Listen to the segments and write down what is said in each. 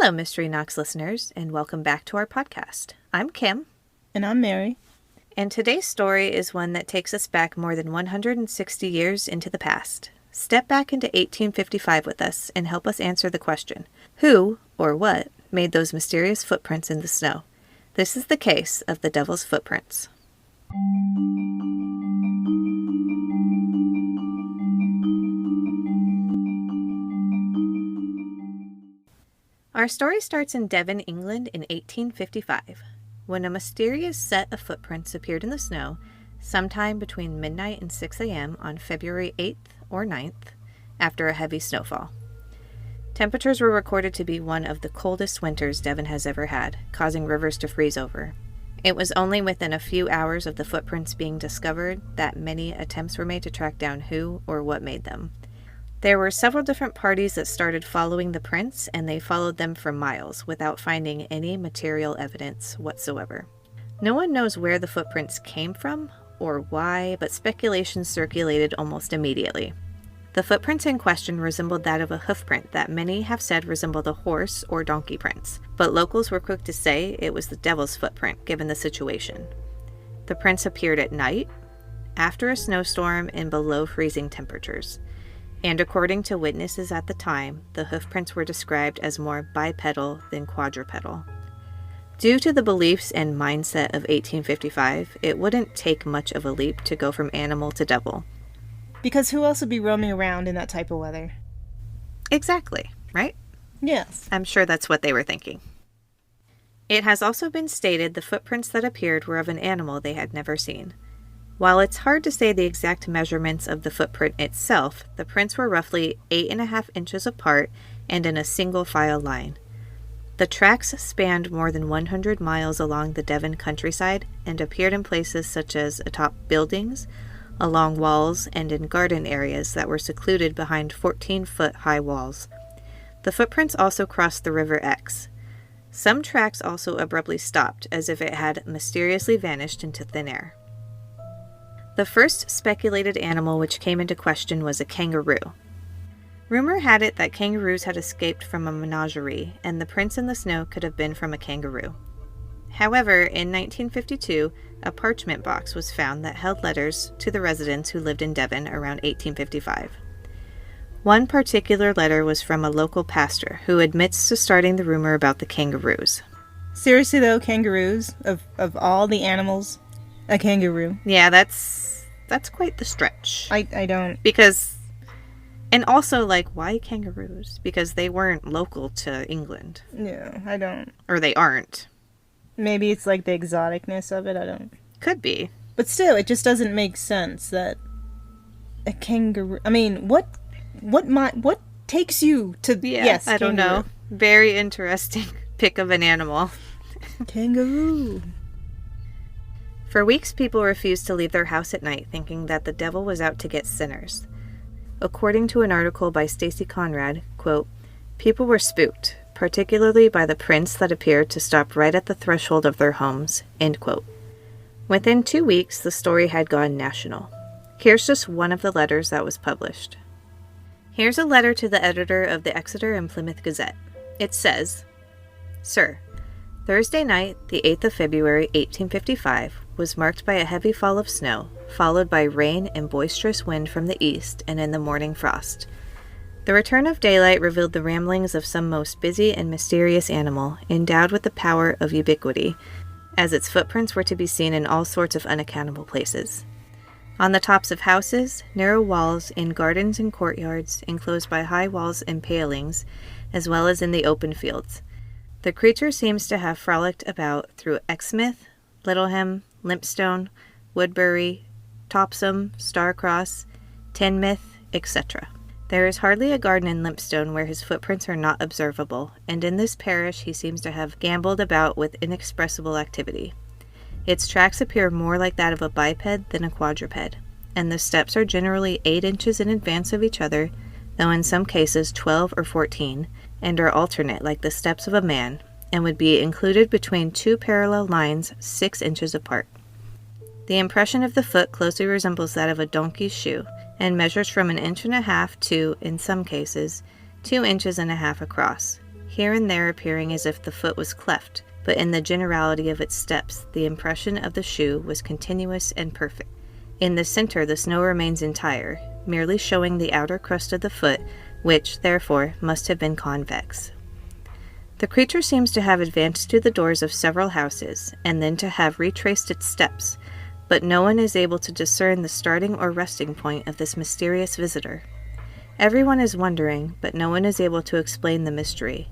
Hello, Mystery Knox listeners, and welcome back to our podcast. I'm Kim. And I'm Mary. And today's story is one that takes us back more than 160 years into the past. Step back into 1855 with us and help us answer the question, who, or what, made those mysterious footprints in the snow? This is the case of the Devil's Footprints. Our story starts in Devon, England in 1855, when a mysterious set of footprints appeared in the snow sometime between midnight and 6 a.m. on February 8th or 9th, after a heavy snowfall. Temperatures were recorded to be one of the coldest winters Devon has ever had, causing rivers to freeze over. It was only within a few hours of the footprints being discovered that many attempts were made to track down who or what made them. There were several different parties that started following the prints, and they followed them for miles without finding any material evidence whatsoever. No one knows where the footprints came from or why, but speculation circulated almost immediately. The footprints in question resembled that of a hoofprint that many have said resembled a horse or donkey prints, but locals were quick to say it was the devil's footprint given the situation. The prints appeared at night, after a snowstorm, and below freezing temperatures. And according to witnesses at the time, the hoofprints were described as more bipedal than quadrupedal. Due to the beliefs and mindset of 1855, it wouldn't take much of a leap to go from animal to devil. Because who else would be roaming around in that type of weather? Exactly, right? Yes. I'm sure that's what they were thinking. It has also been stated the footprints that appeared were of an animal they had never seen. While it's hard to say the exact measurements of the footprint itself, the prints were roughly 8.5 inches apart and in a single file line. The tracks spanned more than 100 miles along the Devon countryside and appeared in places such as atop buildings, along walls, and in garden areas that were secluded behind 14-foot high walls. The footprints also crossed the River Exe. Some tracks also abruptly stopped, as if it had mysteriously vanished into thin air. The first speculated animal which came into question was a kangaroo. Rumor had it that kangaroos had escaped from a menagerie, and the prints in the snow could have been from a kangaroo. However, in 1952, a parchment box was found that held letters to the residents who lived in Devon around 1855. One particular letter was from a local pastor who admits to starting the rumor about the kangaroos. Seriously though, kangaroos? Of all the animals, a kangaroo? Yeah, that's quite the stretch. I don't... Because... And also, why kangaroos? Because they weren't local to England. Yeah, I don't... Or they aren't. Maybe it's the exoticness of it, I don't... Could be. But still, it just doesn't make sense that a kangaroo... I mean, what takes you to... Yeah, yes, I don't know. Very interesting pick of an animal. Kangaroo. For weeks, people refused to leave their house at night, thinking that the devil was out to get sinners. According to an article by Stacy Conrad, quote, people were spooked, particularly by the prints that appeared to stop right at the threshold of their homes, end quote. Within 2 weeks, the story had gone national. Here's just one of the letters that was published. Here's a letter to the editor of the Exeter and Plymouth Gazette. It says, Sir, Thursday night, the 8th of February, 1855, was marked by a heavy fall of snow, followed by rain and boisterous wind from the east, and in the morning frost. The return of daylight revealed the ramblings of some most busy and mysterious animal, endowed with the power of ubiquity, as its footprints were to be seen in all sorts of unaccountable places. On the tops of houses, narrow walls, in gardens and courtyards, enclosed by high walls and palings, as well as in the open fields. The creature seems to have frolicked about through Exmouth, Littleham, Lympstone, Woodbury, Topsham, Starcross, Teignmouth, etc. There is hardly a garden in Lympstone where his footprints are not observable, and in this parish he seems to have gamboled about with inexpressible activity. Its tracks appear more like that of a biped than a quadruped, and the steps are generally 8 inches in advance of each other, though in some cases 12 or 14, and are alternate like the steps of a man, and would be included between 2 parallel lines 6 inches apart. The impression of the foot closely resembles that of a donkey's shoe, and measures from 1.5 inches to, in some cases, 2.5 inches across. here and there appearing as if the foot was cleft, but in the generality of its steps, the impression of the shoe was continuous and perfect. In the center, the snow remains entire, merely showing the outer crust of the foot, which, therefore, must have been convex. The creature seems to have advanced to the doors of several houses, and then to have retraced its steps, but no one is able to discern the starting or resting point of this mysterious visitor. Everyone is wondering, but no one is able to explain the mystery.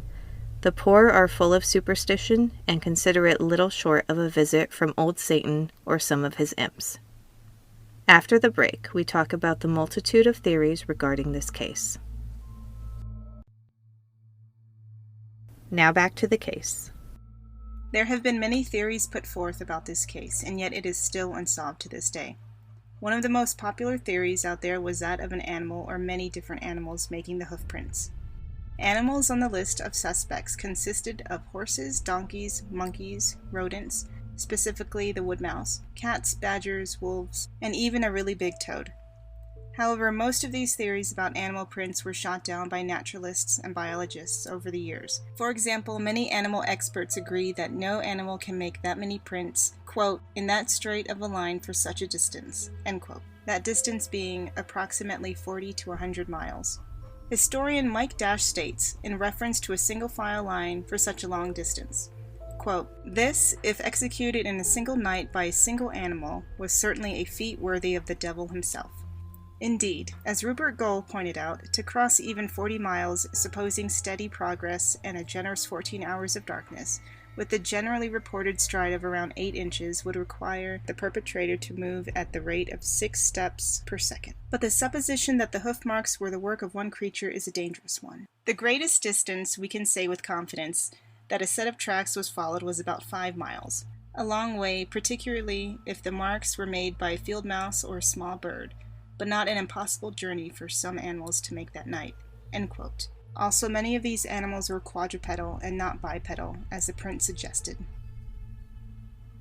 The poor are full of superstition, and consider it little short of a visit from old Satan or some of his imps. After the break, we talk about the multitude of theories regarding this case. Now back to the case. There have been many theories put forth about this case, and yet it is still unsolved to this day. One of the most popular theories out there was that of an animal or many different animals making the hoof prints. Animals on the list of suspects consisted of horses, donkeys, monkeys, rodents, specifically the wood mouse, cats, badgers, wolves, and even a really big toad. However, most of these theories about animal prints were shot down by naturalists and biologists over the years. For example, many animal experts agree that no animal can make that many prints, quote, in that straight of a line for such a distance, end quote. That distance being approximately 40 to 100 miles. Historian Mike Dash states, in reference to a single file line for such a long distance, quote, this, if executed in a single night by a single animal, was certainly a feat worthy of the devil himself. Indeed, as Rupert Goll pointed out, to cross even 40 miles, supposing steady progress and a generous 14 hours of darkness, with the generally reported stride of around 8 inches, would require the perpetrator to move at the rate of 6 steps per second. But the supposition that the hoof marks were the work of one creature is a dangerous one. The greatest distance we can say with confidence that a set of tracks was followed was about 5 miles. A long way, particularly if the marks were made by a field mouse or a small bird, but not an impossible journey for some animals to make that night, end quote. Also, many of these animals were quadrupedal and not bipedal, as the print suggested.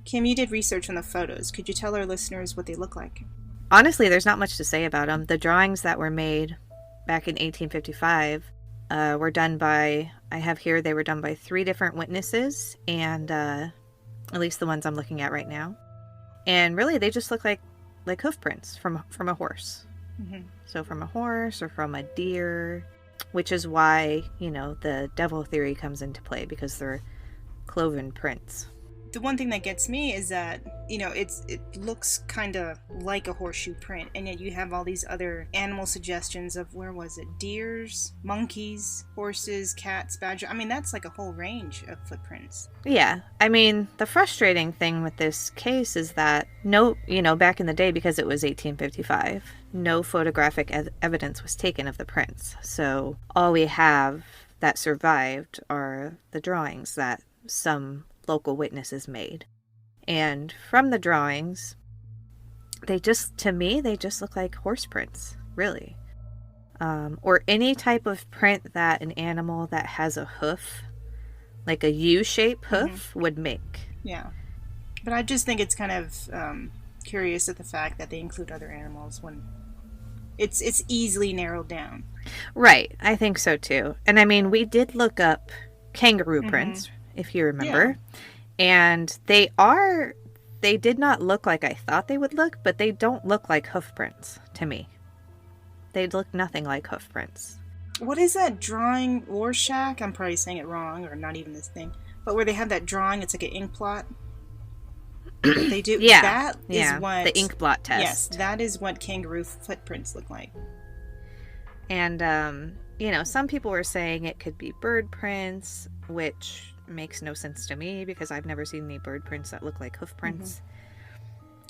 Kim, you did research on the photos. Could you tell our listeners what they look like? Honestly, there's not much to say about them. The drawings that were made back in 1855 were done by, I have here, they were done by 3 different witnesses, and at least the ones I'm looking at right now. And really, they just look like hoof prints from a horse. Mm-hmm. So from a horse or from a deer, which is why, the devil theory comes into play, because they're cloven prints. The one thing that gets me is that, it looks kind of like a horseshoe print, and yet you have all these other animal suggestions of, where was it? Deers, monkeys, horses, cats, badger. I mean, that's like a whole range of footprints. Yeah. I mean, the frustrating thing with this case is that back in the day, because it was 1855, no photographic evidence was taken of the prints. So all we have that survived are the drawings that some local witnesses made. And from the drawings, they just look like horse prints, really. Or any type of print that an animal that has a hoof, like a U-shaped hoof, would make. Yeah. But I just think it's kind of curious at the fact that they include other animals when it's easily narrowed down. Right. I think so too. And I mean, we did look up kangaroo prints, if you remember. Yeah. And they did not look like I thought they would look, but they don't look like hoof prints to me. They look nothing like hoof prints. What is that drawing, Rorschach? I'm probably saying it wrong, or not even this thing. But where they have that drawing, it's like an ink blot. They do. Yeah. That is what the ink blot test. Yes, that is what kangaroo footprints look like. And some people were saying it could be bird prints, which makes no sense to me because I've never seen any bird prints that look like hoof prints.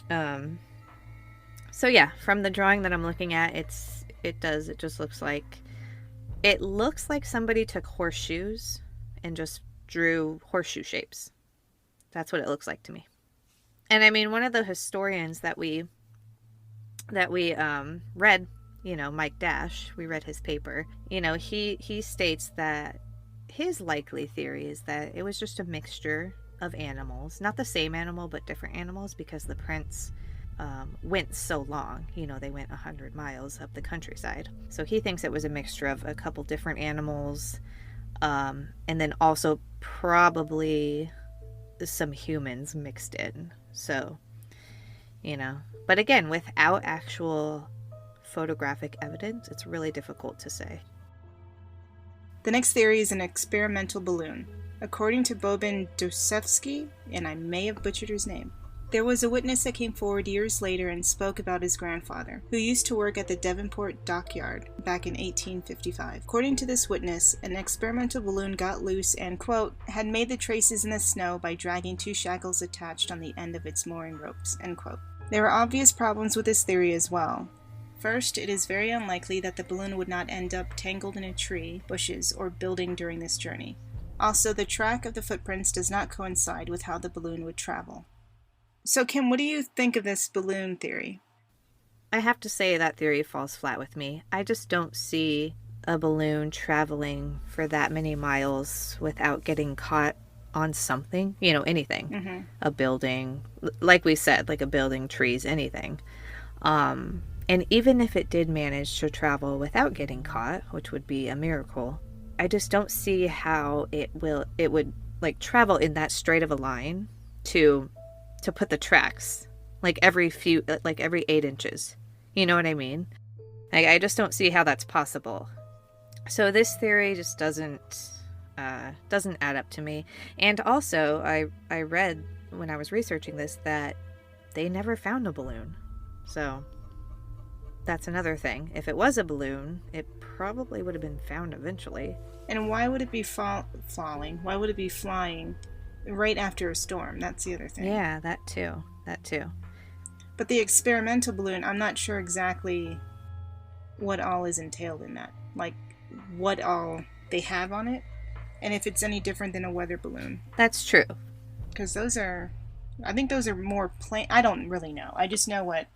So yeah, from the drawing that I'm looking at, it just looks like somebody took horseshoes and just drew horseshoe shapes. That's what it looks like to me. And I mean, one of the historians that we read, Mike Dash, we read his paper, he states that his likely theory is that it was just a mixture of animals, not the same animal, but different animals, because the prints went so long. They went 100 miles up the countryside. So he thinks it was a mixture of a couple different animals, And then also probably some humans mixed in. So, but again, without actual photographic evidence, it's really difficult to say. The next theory is an experimental balloon. According to 𝒂𝒍𝒊𝒔𝒉𝒆𝒅, and I may have butchered his name, there was a witness that came forward years later and spoke about his grandfather, who used to work at the Devonport dockyard back in 1855. According to this witness, an experimental balloon got loose and, quote, had made the traces in the snow by dragging 2 shackles attached on the end of its mooring ropes, end quote. There are obvious problems with this theory as well. First, it is very unlikely that the balloon would not end up tangled in a tree, bushes, or building during this journey. Also, the track of the footprints does not coincide with how the balloon would travel. So, Kim, what do you think of this balloon theory? I have to say that theory falls flat with me. I just don't see a balloon traveling for that many miles without getting caught on something, anything. Mm-hmm. A building, like we said, like a building, trees, anything. And even if it did manage to travel without getting caught, which would be a miracle, I just don't see how it would like travel in that straight of a line to put the tracks like every 8 inches. You know what I mean? I just don't see how that's possible. So this theory just doesn't add up to me. And also, I read when I was researching this that they never found a balloon. So that's another thing. If it was a balloon, it probably would have been found eventually. And why would it be falling? Why would it be flying right after a storm? That's the other thing. Yeah, that too. But the experimental balloon, I'm not sure exactly what all is entailed in that. Like, what all they have on it, and if it's any different than a weather balloon. That's true. Because I think those are more plain. I don't really know. I just know what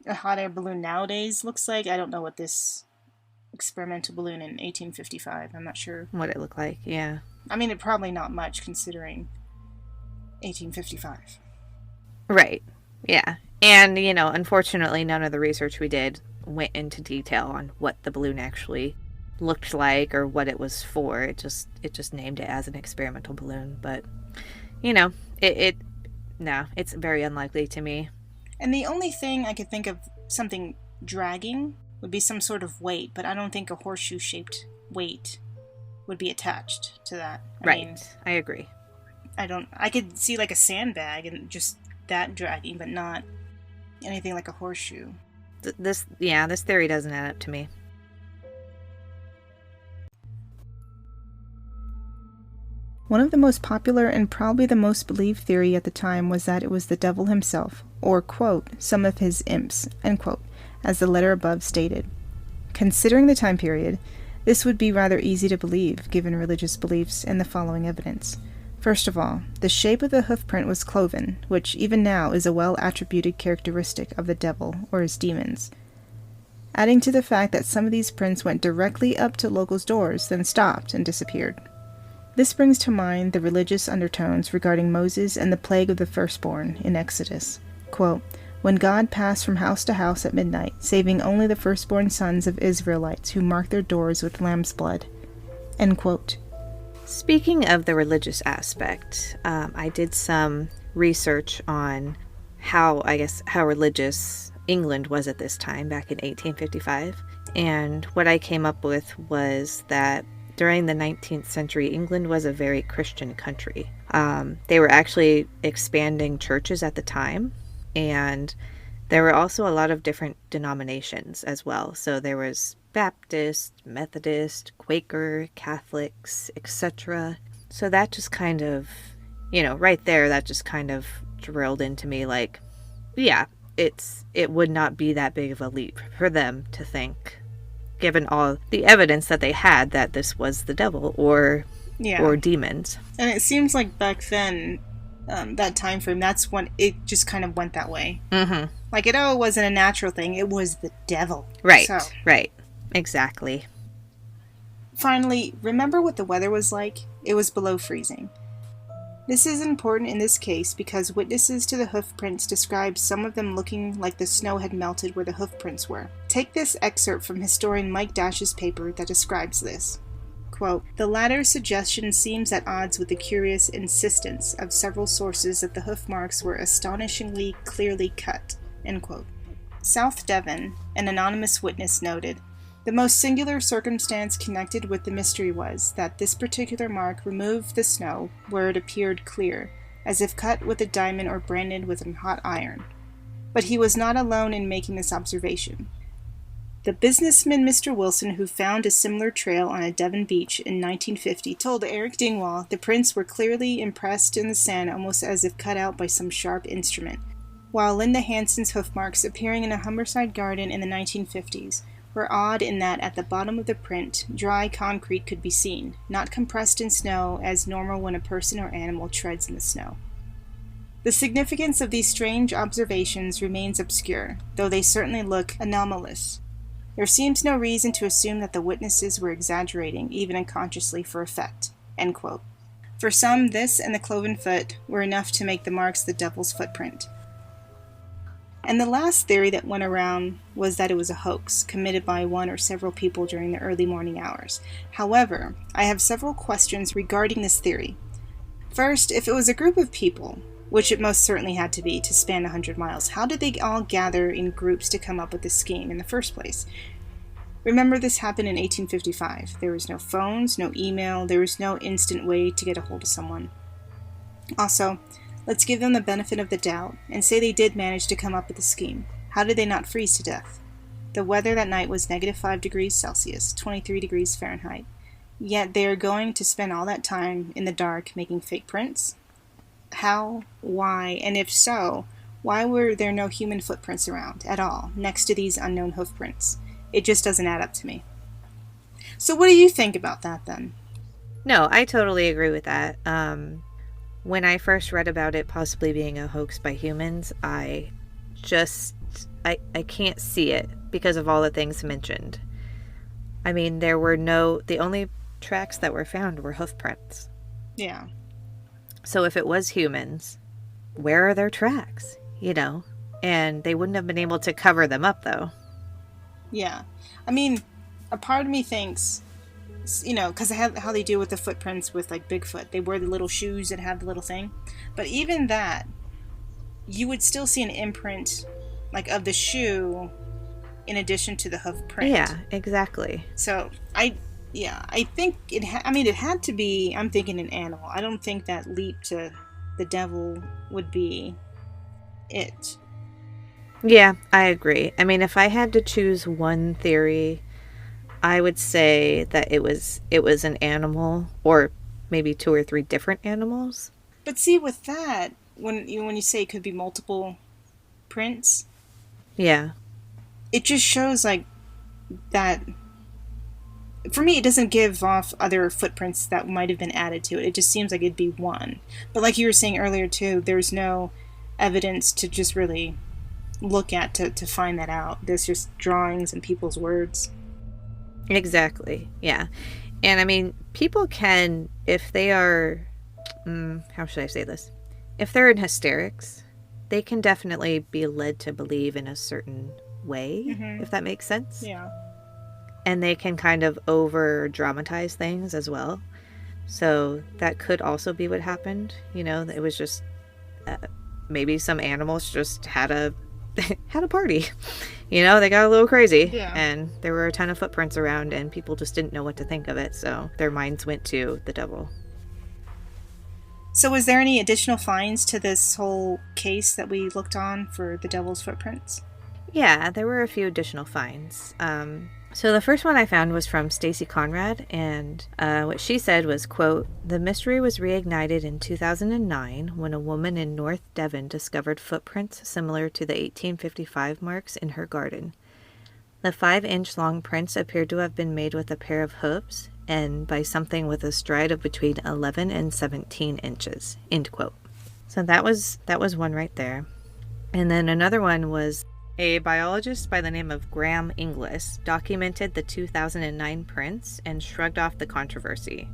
a hot air balloon nowadays looks like. I don't know what this experimental balloon in 1855, I'm not sure what it looked like. Yeah, I mean, it probably not much considering 1855. Right. Yeah. And unfortunately none of the research we did went into detail on what the balloon actually looked like or what it was for. It just named it as an experimental balloon, but it's very unlikely to me. And the only thing I could think of something dragging would be some sort of weight, but I don't think a horseshoe-shaped weight would be attached to that. I agree. I could see like a sandbag and just that dragging, but not anything like a horseshoe. This theory doesn't add up to me. One of the most popular and probably the most believed theory at the time was that it was the devil himself, or, quote, some of his imps, end quote, as the letter above stated. Considering the time period, this would be rather easy to believe, given religious beliefs and the following evidence. First of all, the shape of the hoofprint was cloven, which even now is a well-attributed characteristic of the devil or his demons. Adding to the fact that some of these prints went directly up to locals' doors, then stopped and disappeared. This brings to mind the religious undertones regarding Moses and the plague of the firstborn in Exodus. Quote, when God passed from house to house at midnight, saving only the firstborn sons of Israelites who marked their doors with lamb's blood. End quote. Speaking of the religious aspect, I did some research on how religious England was at this time, back in 1855. And what I came up with was that during the 19th century, England was a very Christian country. They were actually expanding churches at the time, and there were also a lot of different denominations as well. So there was Baptist, Methodist, Quaker, Catholics, etc. So that just kind of, right there, that just kind of drilled into me like, yeah, it would not be that big of a leap for them to think, given all the evidence that they had, that this was the devil or demons. And it seems like back then, that time frame, that's when it just kind of went that way. Mm-hmm. Like it wasn't a natural thing, it was the devil. Right, right. Exactly. Finally, remember what the weather was like? It was below freezing. This is important in this case because witnesses to the hoofprints described some of them looking like the snow had melted where the hoofprints were. Take this excerpt from historian Mike Dash's paper that describes this. Quote, "The latter suggestion seems at odds with the curious insistence of several sources that the hoof marks were astonishingly clearly cut." End quote. South Devon, an anonymous witness, noted, "The most singular circumstance connected with the mystery was that this particular mark removed the snow where it appeared clear, as if cut with a diamond or branded with a hot iron. But he was not alone in making this observation. The businessman Mr. Wilson, who found a similar trail on a Devon beach in 1950, told Eric Dingwall the prints were clearly impressed in the sand almost as if cut out by some sharp instrument, while Linda Hanson's hoof marks, appearing in a Humberside garden in the 1950s, were odd in that at the bottom of the print, dry concrete could be seen, not compressed in snow as normal when a person or animal treads in the snow. The significance of these strange observations remains obscure, though they certainly look anomalous. There seems no reason to assume that the witnesses were exaggerating, even unconsciously, for effect." End quote. For some, this and the cloven foot were enough to make the marks the devil's footprint. And the last theory that went around was that it was a hoax, committed by one or several people during the early morning hours. However, I have several questions regarding this theory. First, if it was a group of people, which it most certainly had to be to span 100 miles, how did they all gather in groups to come up with this scheme in the first place? Remember, this happened in 1855. There was no phones, no email, there was no instant way to get a hold of someone. Also, let's give them the benefit of the doubt and say they did manage to come up with a scheme. How did they not freeze to death? The weather that night was -5 degrees Celsius, 23 degrees Fahrenheit. Yet they are going to spend all that time in the dark making fake prints? How, why, and if so, why were there no human footprints around at all next to these unknown hoof prints? It just doesn't add up to me. So what do you think about that then? No, I totally agree with that. When I first read about it possibly being a hoax by humans, I can't see it because of all the things mentioned. I mean, the only tracks that were found were hoof prints. Yeah. So if it was humans, where are their tracks? And they wouldn't have been able to cover them up, though. Yeah. I mean, a part of me thinks, because how they do with the footprints with, like, Bigfoot. They wear the little shoes that have the little thing. But even that, you would still see an imprint, like, of the shoe in addition to the hoof print. Yeah, exactly. So, I think it had to be, I'm thinking, an animal. I don't think that leap to the devil would be it. Yeah, I agree. I mean, if I had to choose one theory, I would say that it was an animal, or maybe 2 or 3 different animals. But see, with that, when you say it could be multiple prints, yeah, it just shows, like, that. For me, it doesn't give off other footprints that might have been added to it. It just seems like it'd be one. But like you were saying earlier, too, there's no evidence to just really look at to find that out. There's just drawings and people's words. Exactly, yeah. And I mean, people can, if they are, how should I say this? If they're in hysterics, they can definitely be led to believe in a certain way, if that makes sense. Yeah. And they can kind of over dramatize things as well. So that could also be what happened. It was just maybe some animals just had a party. They got a little crazy. Yeah. And there were a ton of footprints around and people just didn't know what to think of it. So their minds went to the devil. So was there any additional finds to this whole case that we looked on for the devil's footprints? Yeah, there were a few additional finds. So the first one I found was from Stacy Conrad, and what she said was, quote, "The mystery was reignited in 2009 when a woman in North Devon discovered footprints similar to the 1855 marks in her garden. The 5-inch long prints appeared to have been made with a pair of hooves and by something with a stride of between 11 and 17 inches, end quote." So that was one right there. And then another one was a biologist by the name of Graham Inglis documented the 2009 prints and shrugged off the controversy.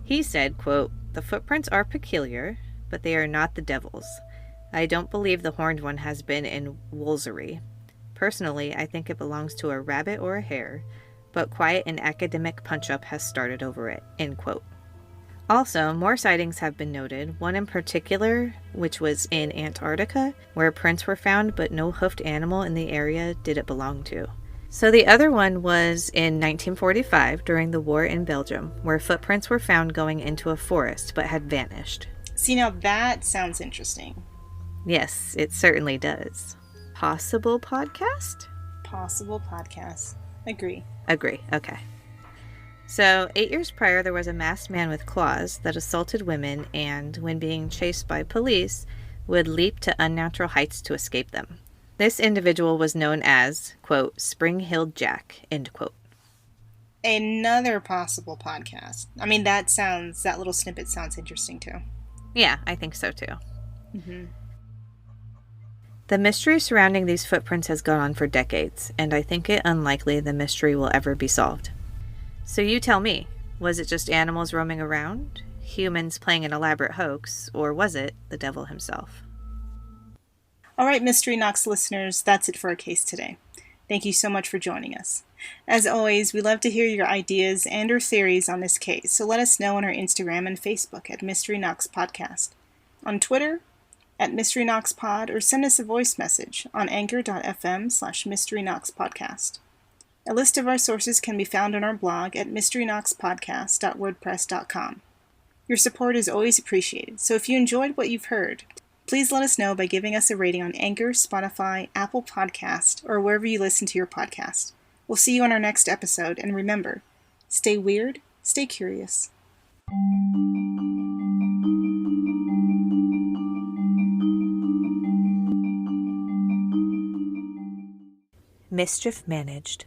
He said, quote, "The footprints are peculiar, but they are not the devil's. I don't believe the horned one has been in Wolseley. Personally, I think it belongs to a rabbit or a hare, but quiet and academic punch-up has started over it, end quote. Also, more sightings have been noted, one in particular, which was in Antarctica, where prints were found, but no hoofed animal in the area did it belong to. So the other one was in 1945, during the war in Belgium, where footprints were found going into a forest, but had vanished. See, now that sounds interesting. Yes, it certainly does. Possible podcast? Possible podcast. Agree. Agree, okay. So, 8 years prior, there was a masked man with claws that assaulted women and, when being chased by police, would leap to unnatural heights to escape them. This individual was known as, quote, Spring-Heeled Jack, end quote. Another possible podcast. I mean, that little snippet sounds interesting too. Yeah, I think so too. Mm-hmm. The mystery surrounding these footprints has gone on for decades, and I think it unlikely the mystery will ever be solved. So you tell me, was it just animals roaming around, humans playing an elaborate hoax, or was it the devil himself? All right, Mystery Knox listeners, that's it for our case today. Thank you so much for joining us. As always, we love to hear your ideas and or theories on this case, so let us know on our Instagram and Facebook at Mystery Knox Podcast, on Twitter at Mystery Knox Pod, or send us a voice message on anchor.fm/Mystery Knox Podcast. A list of our sources can be found on our blog at mysteryknoxpodcast.wordpress.com. Your support is always appreciated, so if you enjoyed what you've heard, please let us know by giving us a rating on Anchor, Spotify, Apple Podcast, or wherever you listen to your podcast. We'll see you on our next episode, and remember, stay weird, stay curious. Mischief managed.